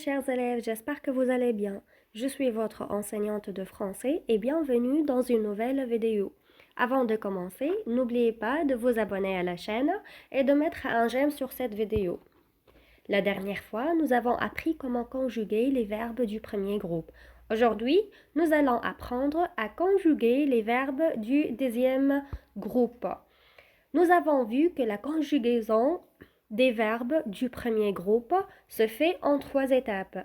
chers élèves, j'espère que vous allez bien. Je suis votre enseignante de français et bienvenue dans une nouvelle vidéo. Avant de commencer, n'oubliez pas de vous abonner à la chaîne et de mettre un j'aime sur cette vidéo. La dernière fois, nous avons appris comment conjuguer les verbes du premier groupe. Aujourd'hui, nous allons apprendre à conjuguer les verbes du deuxième groupe. Nous avons vu que la conjugaison des verbes du premier groupe se fait en 3 étapes.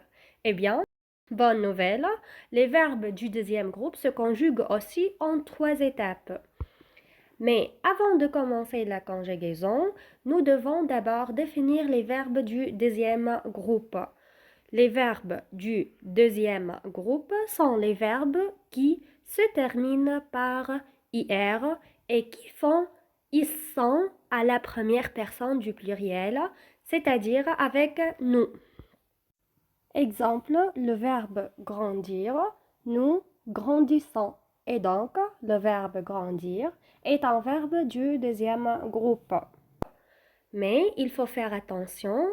Eh bien, bonne nouvelle, les verbes du deuxième groupe se conjuguent aussi en 3 étapes. Mais avant de commencer la conjugaison, nous devons d'abord définir les verbes du deuxième groupe. Les verbes du deuxième groupe sont les verbes qui se terminent par IR et qui font ils sont à la première personne du pluriel, c'est-à-dire avec nous. Exemple, le verbe grandir, nous grandissons. Et donc, le verbe grandir est un verbe du deuxième groupe. Mais il faut faire attention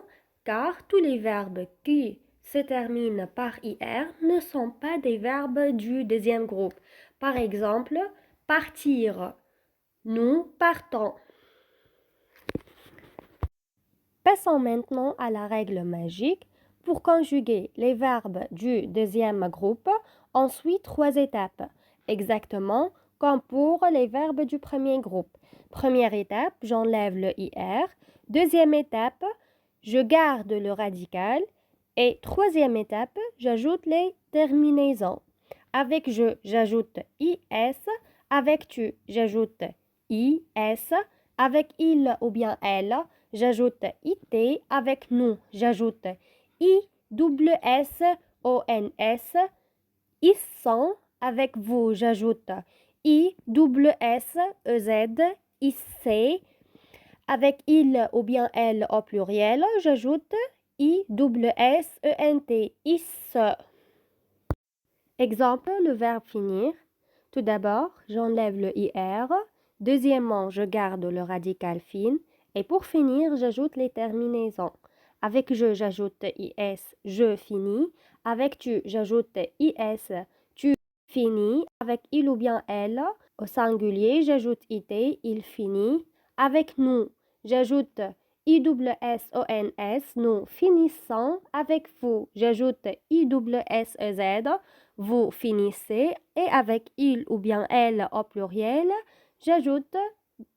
car tous les verbes qui se terminent par IR ne sont pas des verbes du deuxième groupe. Par exemple, partir. Nous partons. Passons maintenant à la règle magique pour conjuguer les verbes du deuxième groupe. On suit 3 étapes, exactement comme pour les verbes du premier groupe. Première étape, j'enlève le IR. Deuxième étape, je garde le radical. Et troisième étape, j'ajoute les terminaisons. Avec je, j'ajoute IS. Avec tu, j'ajoute IS. Avec il ou bien elle, j'ajoute IT. Avec nous, j'ajoute ISSONS. Ils sont. Avec vous, j'ajoute ISSEZ. IC. Avec il ou bien elle au pluriel, j'ajoute ISSENT. Is. Exemple, le verbe finir. Tout d'abord, j'enlève le IR. Deuxièmement, je garde le radical fin. Et pour finir, j'ajoute les terminaisons. Avec je, j'ajoute IS, je finis. Avec tu, j'ajoute IS, tu finis. Avec il ou bien elle, au singulier, j'ajoute IT, il finit. Avec nous, j'ajoute ISSONS, nous finissons. Avec vous, j'ajoute ISSEZ, vous finissez. Et avec il ou bien elle au pluriel, j'ajoute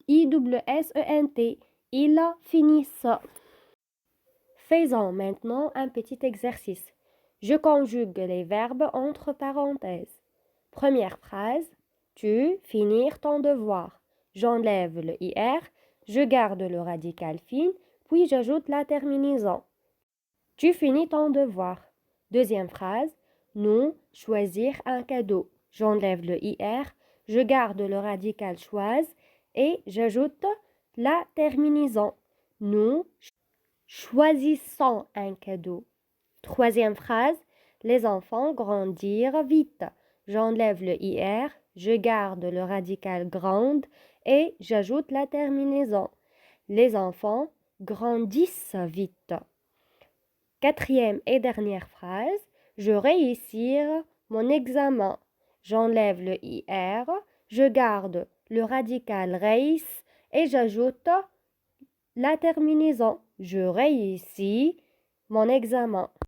ISSENT, ils finissent. Faisons maintenant un petit exercice. Je conjugue les verbes entre parenthèses. Première phrase, tu finir ton devoir. J'enlève le IR, je garde le radical fin, puis j'ajoute la terminaison. Tu finis ton devoir. Deuxième phrase, nous choisir un cadeau. J'enlève le IR, je garde le radical choise et j'ajoute la terminaison. Nous choisissons un cadeau. Troisième phrase, les enfants grandirent vite. J'enlève le IR, je garde le radical grande et j'ajoute la terminaison. Les enfants grandissent vite. Quatrième et dernière phrase, je réussis mon examen. J'enlève le IR, je garde le radical réis et j'ajoute la terminaison. Je réussis mon examen.